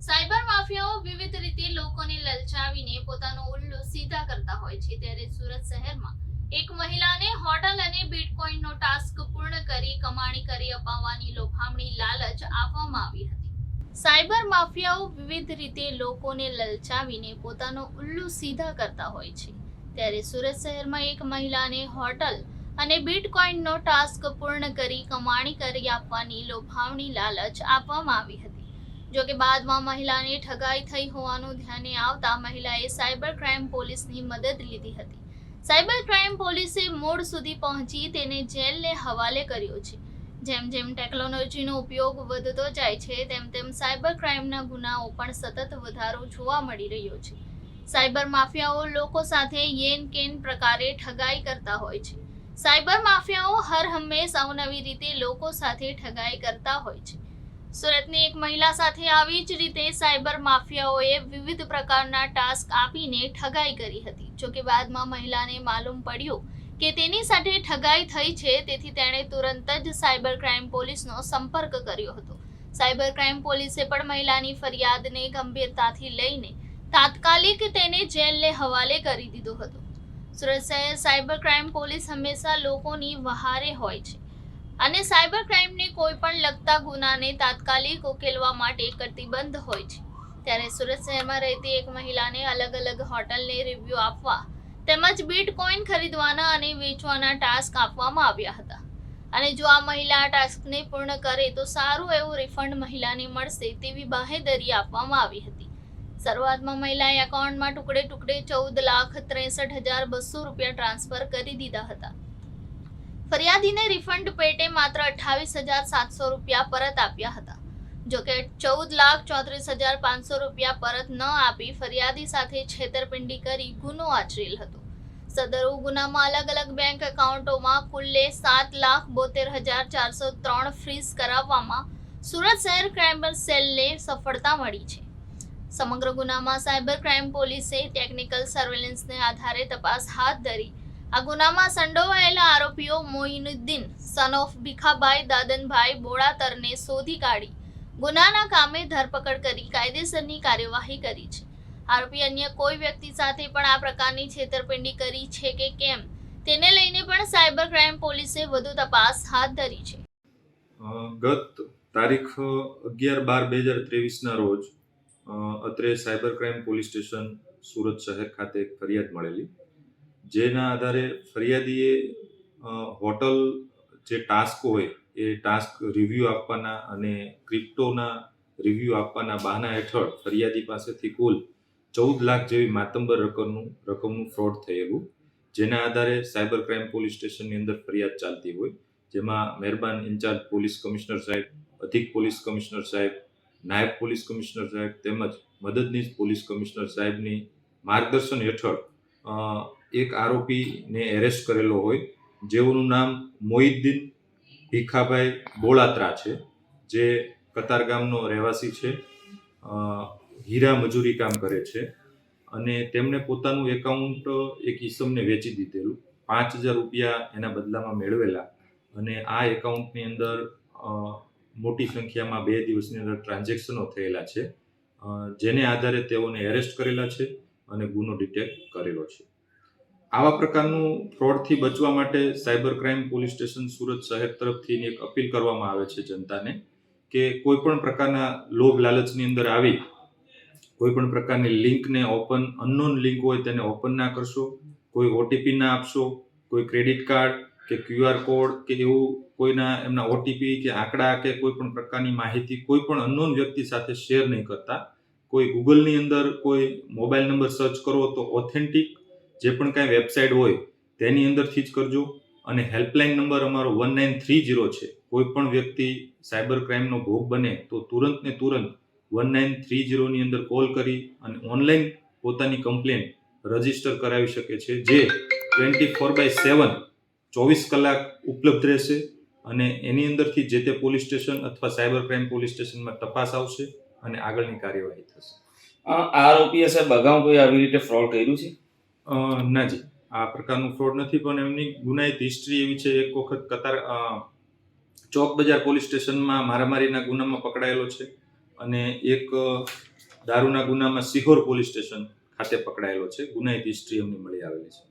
Cyber માફિયાઓ વિવિધ રીતે લોકોને લલચાવીને પોતાનું ઉલ્લુ સીધા કરતા હોય છે, ત્યારે સુરત શહેરમાં એક મહિલાને હોટલ અને બિટકોઇનનો ટાસ્ક પૂર્ણ કરી કમાણી કરી અપાવવાની લોભામણી લાલચ આપવામાં આવી હતી. સાયબર માફિયાઓ વિવિધ રીતે લોકોને લલચાવીને પોતાનો ઉલ્લુ સીધા કરતા હોય છે, ત્યારે સુરત શહેરમાં એક મહિલાને હોટલ અને બિટકોઇનનો ટાસ્ક પૂર્ણ કરી કમાણી કરી આપવાની લોભામણી લાલચ આપવામાં આવી હતી. જો કે બાદમાં મહિલાને ઠગાઈ થઈ હોવાનું ધ્યાને આવતા મહિલાએ સાયબર ક્રાઇમ પોલીસની મદદ લીધી હતી. સાયબર ક્રાઇમ પોલીસે મૂળ સુધી પહોંચી તેને જેલને હવાલે કર્યો છે. જેમ જેમ ટેકનોલોજીનો ઉપયોગ વધતો જાય છે તેમ તેમ સાયબર ક્રાઇમના ગુનાઓ પણ સતત વધારો જોવા મળી રહ્યો છે. સાયબર માફિયાઓ લોકો સાથે યેન કેન પ્રકારે ઠગાઈ કરતા હોય છે. સાયબર માફિયાઓ હર હંમેશ અવનવી રીતે લોકો સાથે ઠગાઈ કરતા હોય છે. સુરતની એક મહિલા સાથે આવી જ રીતે સાયબર માફિયાઓએ વિવિધ પ્રકારના ટાસ્ક આપીને ઠગાઈ કરી હતી. જોકે બાદમાં મહિલાને માલુમ પડ્યું કે તેની સાથે ઠગાઈ થઈ છે, તેથી તેણે તુરંત જ સાયબર ક્રાઇમ પોલીસનો સંપર્ક કર્યો હતો. સાયબર ક્રાઇમ પોલીસે પણ મહિલાની ફરિયાદને ગંભીરતાથી લઈને તાત્કાલિક તેને જેલને હવાલે કરી દીધો હતો. સુરત શહેર સાયબર ક્રાઇમ પોલીસ હંમેશા લોકોની વહારે હોય છે અને સાયબર ક્રાઇમને કોઈ પણ લગતા ગુનાને તાત્કાલિક ઉકેલવા માટે કટિબદ્ધ હોય છે. ત્યારે સુરત શહેરમાં રહેતી એક મહિલાને અલગ અલગ હોટલને રિવ્યૂ આપવા તેમજ બિટકોઇન ખરીદવાના અને વેચવાના ટાસ્ક આપવામાં આવ્યા હતા, અને જો આ મહિલા આ ટાસ્કને પૂર્ણ કરે તો સારું એવું રિફંડ મહિલાને મળશે તેવી બાહેધરી આપવામાં આવી હતી. શરૂઆતમાં મહિલાએ એકાઉન્ટમાં ટુકડે ટુકડે 14,63,200 રૂપિયા ટ્રાન્સફર કરી દીધા હતા. ફરિયાદીને રિફંડ પેટે માત્ર 28,700 રૂપિયા પરત આપ્યા હતા. જોકે 14,34,500 રૂપિયા પરત ન આપી ફરિયાદી સાથે છેતરપિંડી કરી ગુનો આચરેલ હતો. સદરુ ગુનામાં અલગ અલગ બેંક એકાઉન્ટોમાં કુલ્લે 7,72,403 ફ્રીઝ કરાવવામાં સુરત શહેર ક્રાઇમ સેલને સફળતા મળી છે. સમગ્ર ગુનામાં સાયબર ક્રાઇમ પોલીસે ટેકનિકલ સર્વેલન્સને આધારે તપાસ હાથ ધરી આ ગુનામાં સંડોવાયેલા આરોપીઓ મોઇનુદ્દીન સન ઓફ ભીખાભાઈ દાદનભાઈ બોળાતરને શોધી કાઢી ગુનાના કામે ધરપકડ કરી કાયદેસરની કાર્યવાહી કરી છે. આરોપી અન્ય કોઈ વ્યક્તિ સાથે પણ આ પ્રકારની છેતરપિંડી કરી છે કે કેમ તેને લઈને પણ સાયબર ક્રાઇમ પોલીસે વધુ તપાસ હાથ ધરી છે. ગત તારીખ 11/12/2023ના રોજ અત્રે cyber crime police station Surat શહેર ખાતે એક ફરિયાદ મળેલી, જેના આધારે ફરિયાદીએ હોટલ જે ટાસ્ક હોય એ ટાસ્ક રિવ્યૂ આપવાના અને ક્રિપ્ટોના રિવ્યૂ આપવાના બહાના હેઠળ ફરિયાદી પાસેથી કુલ 14 લાખ જેવી માતબર રકમનું ફ્રોડ થયેલું, જેના આધારે સાયબર ક્રાઇમ પોલીસ સ્ટેશનની અંદર ફરિયાદ ચાલતી હોય, જેમાં મહેરબાન ઇન્ચાર્જ પોલીસ કમિશનર સાહેબ, અધિક પોલીસ કમિશનર સાહેબ, નાયબ પોલીસ કમિશનર સાહેબ તેમજ મદદનીશ પોલીસ કમિશનર સાહેબની માર્ગદર્શન હેઠળ એક આરોપીને એરેસ્ટ કરેલો હોય, જેઓનું નામ મોઇનુદ્દીન ભીખાભાઈ બોળાત્રા છે, જે કતારગામનો રહેવાસી છે, હીરા મજૂરી કામ કરે છે અને તેમણે પોતાનું એકાઉન્ટ એક ઈસમને વેચી દીધેલું, 5,000 રૂપિયા એના બદલામાં મેળવેલા અને આ એકાઉન્ટની અંદર મોટી સંખ્યામાં 2 દિવસની અંદર ટ્રાન્ઝેક્શનો થયેલા છે, જેને આધારે તેઓને એરેસ્ટ કરેલા છે અને ગુનો ડિટેક્ટ કરેલો છે. આવા પ્રકારનું ફ્રોડથી બચવા માટે cyber crime police station Surat શહેર તરફથી એક અપીલ કરવામાં આવે છે જનતાને કે કોઈ પણ પ્રકારના લોભ લાલચની અંદર આવી કોઈ પણ પ્રકારની લિંકને અનનોન લિંક હોય તેને ઓપન ના કરશો, કોઈ ઓટીપી ના આપશો, કોઈ ક્રેડિટ કાર્ડ કે QR કોડ કે એવું કોઈના એમના ઓટીપી કે આંકડા કે કોઈ પણ પ્રકારની માહિતી કોઈ પણ અનનોન વ્યક્તિ સાથે શેર નહીં કરતા. કોઈ ગૂગલની અંદર કોઈ મોબાઈલ નંબર સર્ચ કરો તો ઓથેન્ટિક જે પણ કાંઈ વેબસાઇટ હોય તેની અંદરથી જ કરજો. અને હેલ્પલાઇન નંબર અમારો 1930 છે. કોઈ પણ વ્યક્તિ સાયબર ક્રાઇમનો ભોગ બને તો તુરંત ને તુરંત 1930ની અંદર કોલ કરી અને ઓનલાઈન પોતાની કમ્પ્લેન રજીસ્ટર કરાવી શકે છે, જે 24/7 24 કલાક ઉપલબ્ધ રહેશે અને એની અંદરથી જે તે પોલીસ સ્ટેશન અથવા સાયબર ક્રાઇમ પોલીસ સ્ટેશનમાં તપાસ આવશે અને આગળની કાર્યવાહી થશે. આરોપીએ સાહેબ અગાઉ કોઈ આવી રીતે ફ્રોડ કર્યું છે? નાજી, આ પ્રકારનું ફ્રોડ નથી, પણ એમની ગુનાહિત હિસ્ટ્રી એવી છે. એક વખત ચોક બજાર પોલીસ સ્ટેશનમાં મારામારીના ગુનામાં પકડાયેલો છે અને એક દારૂના ગુનામાં સિહોર પોલીસ સ્ટેશન ખાતે પકડાયેલો છે. ગુનાહિત હિસ્ટ્રી એમની મળી આવેલી છે.